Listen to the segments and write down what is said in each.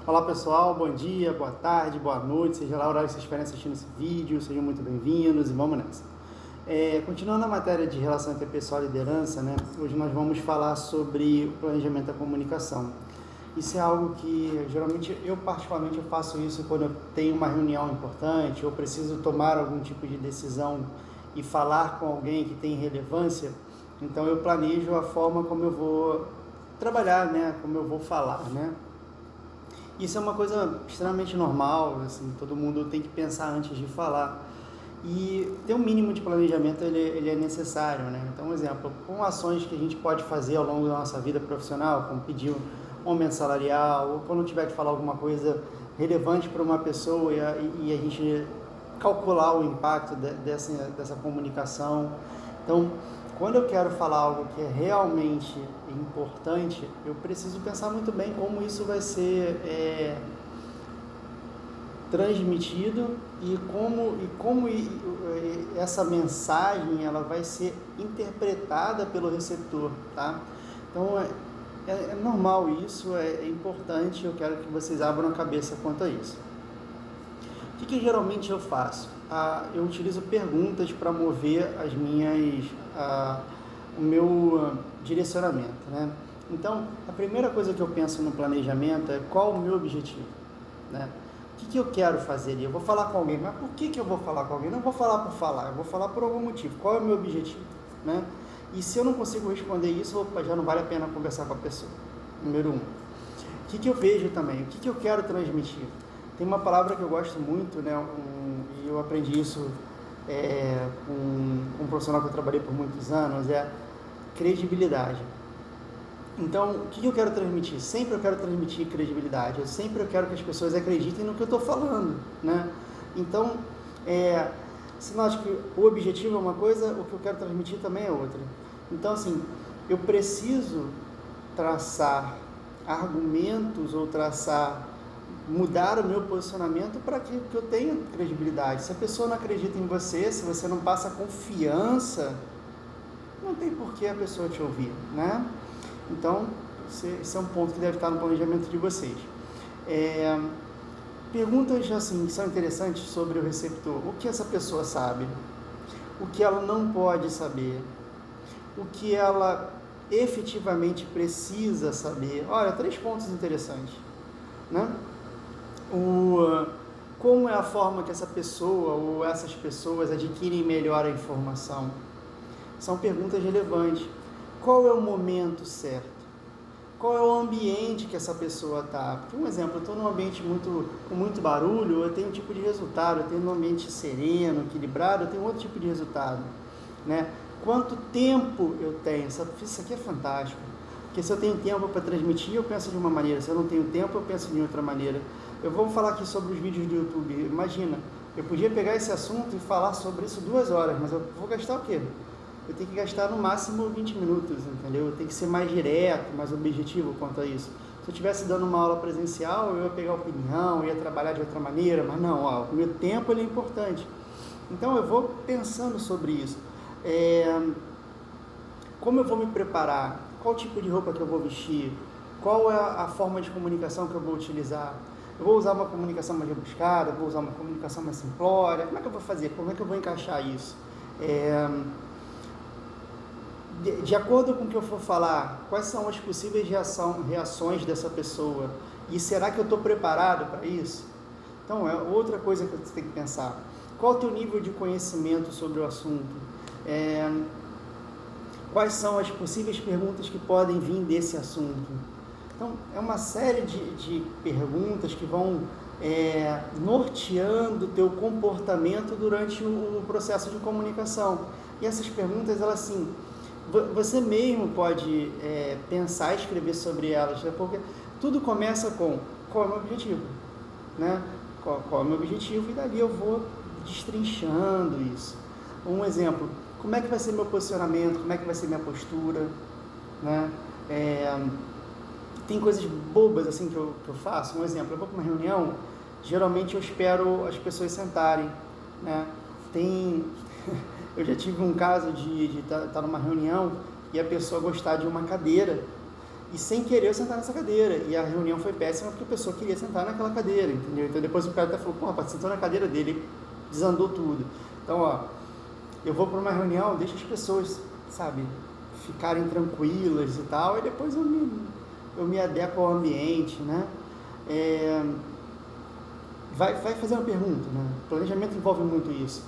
Olá pessoal, bom dia, boa tarde, boa noite, seja lá o horário que vocês estiverem assistindo esse vídeo, sejam muito bem-vindos e vamos nessa. Continuando a matéria de relação interpessoal e liderança, né? Hoje nós vamos falar sobre o planejamento da comunicação. Isso é algo que geralmente eu particularmente eu faço isso quando eu tenho uma reunião importante ou preciso tomar algum tipo de decisão e falar com alguém que tem relevância. Então eu planejo a forma como eu vou trabalhar, né? Como eu vou falar, né? Isso é uma coisa extremamente normal, assim, todo mundo tem que pensar antes de falar. E ter um mínimo de planejamento ele é necessário, né? Então, um exemplo, com ações que a gente pode fazer ao longo da nossa vida profissional, como pedir um aumento salarial, ou quando tiver que falar alguma coisa relevante para uma pessoa e a gente calcular o impacto dessa comunicação. Então, quando eu quero falar algo que é realmente importante, eu preciso pensar muito bem como isso vai ser transmitido e como essa mensagem ela vai ser interpretada pelo receptor, tá? Então é normal isso, é importante, eu quero que vocês abram a cabeça quanto a isso. O que geralmente eu faço? Eu utilizo perguntas para mover o meu direcionamento, né? Então, a primeira coisa que eu penso no planejamento é qual o meu objetivo, né? O que eu quero fazer? Eu vou falar com alguém, mas por que eu vou falar com alguém? Não vou falar por falar, eu vou falar por algum motivo. Qual é o meu objetivo, né? E se eu não consigo responder isso, opa, já não vale a pena conversar com a pessoa. Número 1. O que eu vejo também? O que eu quero transmitir? Tem uma palavra que eu gosto muito, né? E eu aprendi isso com um profissional que eu trabalhei por muitos anos, é credibilidade. Então, o que eu quero transmitir? Sempre eu quero transmitir credibilidade, eu quero que as pessoas acreditem no que eu estou falando, né? Então, se nós acha que o objetivo é uma coisa, o que eu quero transmitir também é outra. Então, assim, eu preciso traçar argumentos ou mudar o meu posicionamento para que eu tenha credibilidade. Se a pessoa não acredita em você, se você não passa confiança, não tem por que a pessoa te ouvir, né? Então, esse é um ponto que deve estar no planejamento de vocês. Perguntas assim, que são interessantes sobre o receptor. O que essa pessoa sabe? O que ela não pode saber? O que ela efetivamente precisa saber? Olha, 3 pontos interessantes, né? Como é a forma que essa pessoa ou essas pessoas adquirem melhor a informação? São perguntas relevantes. Qual é o momento certo? Qual é o ambiente que essa pessoa está? Por um exemplo, eu estou num ambiente com muito barulho, eu tenho um tipo de resultado. Eu tenho um ambiente sereno, equilibrado, eu tenho outro tipo de resultado, né? Quanto tempo eu tenho? Isso aqui é fantástico. Porque se eu tenho tempo para transmitir, eu penso de uma maneira. Se eu não tenho tempo, eu penso de outra maneira. Eu vou falar aqui sobre os vídeos do YouTube. Imagina, eu podia pegar esse assunto e falar sobre isso 2 horas, mas eu vou gastar o quê? Eu tenho que gastar no máximo 20 minutos, entendeu? Eu tenho que ser mais direto, mais objetivo quanto a isso. Se eu estivesse dando uma aula presencial, eu ia pegar opinião, eu ia trabalhar de outra maneira, mas não, o meu tempo ele é importante. Então eu vou pensando sobre isso. Como eu vou me preparar? Qual tipo de roupa que eu vou vestir? Qual é a forma de comunicação que eu vou utilizar? Eu vou usar uma comunicação mais rebuscada? Vou usar uma comunicação mais simplória? Como é que eu vou fazer? Como é que eu vou encaixar isso? De acordo com o que eu for falar, quais são as possíveis reações dessa pessoa? E será que eu estou preparado para isso? Então, é outra coisa que você tem que pensar. Qual é o teu nível de conhecimento sobre o assunto? Quais são as possíveis perguntas que podem vir desse assunto? Então, é uma série de perguntas que vão norteando o teu comportamento durante o processo de comunicação. E essas perguntas, elas assim, você mesmo pode pensar e escrever sobre elas, né? Porque tudo começa com qual é o meu objetivo, né? Qual é o meu objetivo, e dali eu vou destrinchando isso. Um exemplo, como é que vai ser meu posicionamento, como é que vai ser minha postura, né? Tem coisas bobas assim que eu faço. Um exemplo, eu vou para uma reunião, geralmente eu espero as pessoas sentarem, né? Eu já tive um caso de estar numa reunião e a pessoa gostar de uma cadeira e sem querer eu sentar nessa cadeira, e a reunião foi péssima porque a pessoa queria sentar naquela cadeira, entendeu? Então depois o cara até falou, pô, rapaz, sentou na cadeira dele, desandou tudo. Então, ó, eu vou para uma reunião, deixa as pessoas, sabe, ficarem tranquilas e tal, e depois eu me adequo ao ambiente, né? Vai fazer uma pergunta, né? Planejamento envolve muito isso.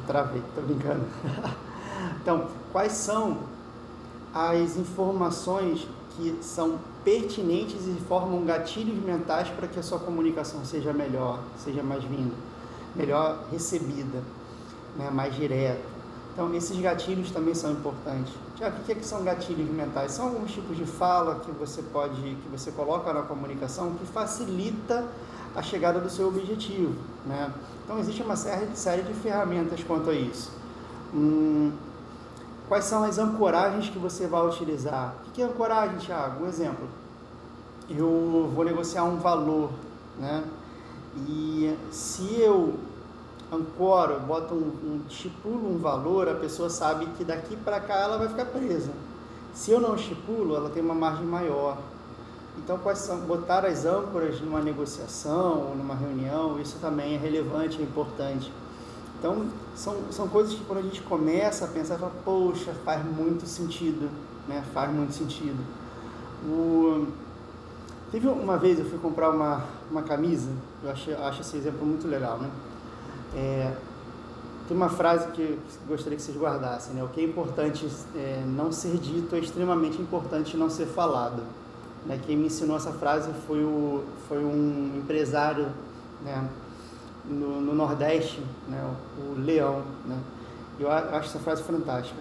Travei, tô brincando. Então, quais são as informações que são pertinentes e formam gatilhos mentais para que a sua comunicação seja melhor, seja mais vinda, melhor recebida, né? Mais direta. Então, esses gatilhos também são importantes. Tiago, o que são gatilhos mentais? São alguns tipos de fala que você coloca na comunicação que facilita a chegada do seu objetivo, né? Então, existe uma série de ferramentas quanto a isso. Quais são as ancoragens que você vai utilizar? O que é ancoragem, Tiago? Um exemplo. Eu vou negociar um valor, né? E se eu ancoro, estipulo um valor, a pessoa sabe que daqui para cá ela vai ficar presa. Se eu não estipulo, ela tem uma margem maior. Então, botar as âncoras numa negociação ou numa reunião, isso também é relevante, é importante. Então, são coisas que quando a gente começa a pensar, fala, poxa, faz muito sentido, né? Faz muito sentido. Teve uma vez, eu fui comprar uma camisa, eu acho esse exemplo muito legal, né? Tem uma frase que eu gostaria que vocês guardassem, né? O que é importante não ser dito é extremamente importante não ser falado. Né? Quem me ensinou essa frase foi um empresário, né? no Nordeste, né? O Leão. Né? Eu acho essa frase fantástica.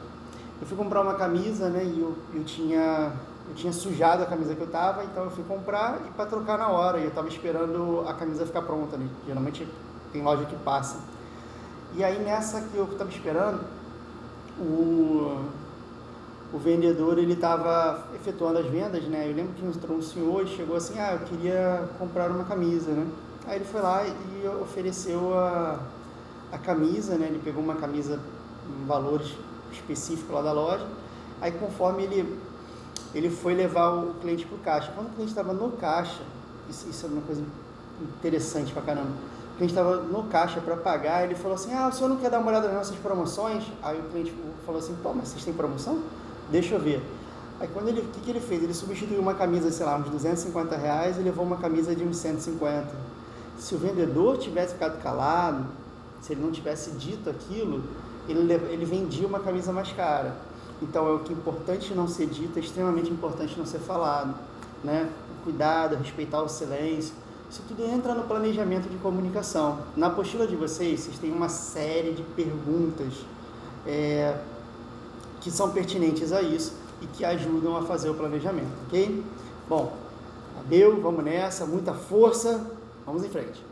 Eu fui comprar uma camisa, né? E eu tinha sujado a camisa que eu estava, então eu fui comprar e para trocar na hora. E eu estava esperando a camisa ficar pronta, né? Geralmente tem loja que passa. E aí nessa que eu estava esperando, o vendedor, ele estava efetuando as vendas, né? Eu lembro que entrou um senhor e chegou assim, eu queria comprar uma camisa, né? Aí ele foi lá e ofereceu a camisa, né? Ele pegou uma camisa, um valor específico lá da loja. Aí conforme ele foi levar o cliente para o caixa. Quando o cliente estava no caixa, isso é uma coisa interessante pra caramba. O cliente estava no caixa para pagar, ele falou assim, o senhor não quer dar uma olhada nas nossas promoções? Aí o cliente falou assim, pô, mas vocês têm promoção? Deixa eu ver. Aí o que ele fez? Ele substituiu uma camisa, sei lá, uns R$250 e levou uma camisa de uns 150. Se o vendedor tivesse ficado calado, se ele não tivesse dito aquilo, ele vendia uma camisa mais cara. Então, o que é importante não ser dito, é extremamente importante não ser falado, né? Cuidado, respeitar o silêncio. Isso tudo entra no planejamento de comunicação. Na apostila de vocês têm uma série de perguntas que são pertinentes a isso e que ajudam a fazer o planejamento, ok? Bom, adeus, vamos nessa, muita força, vamos em frente.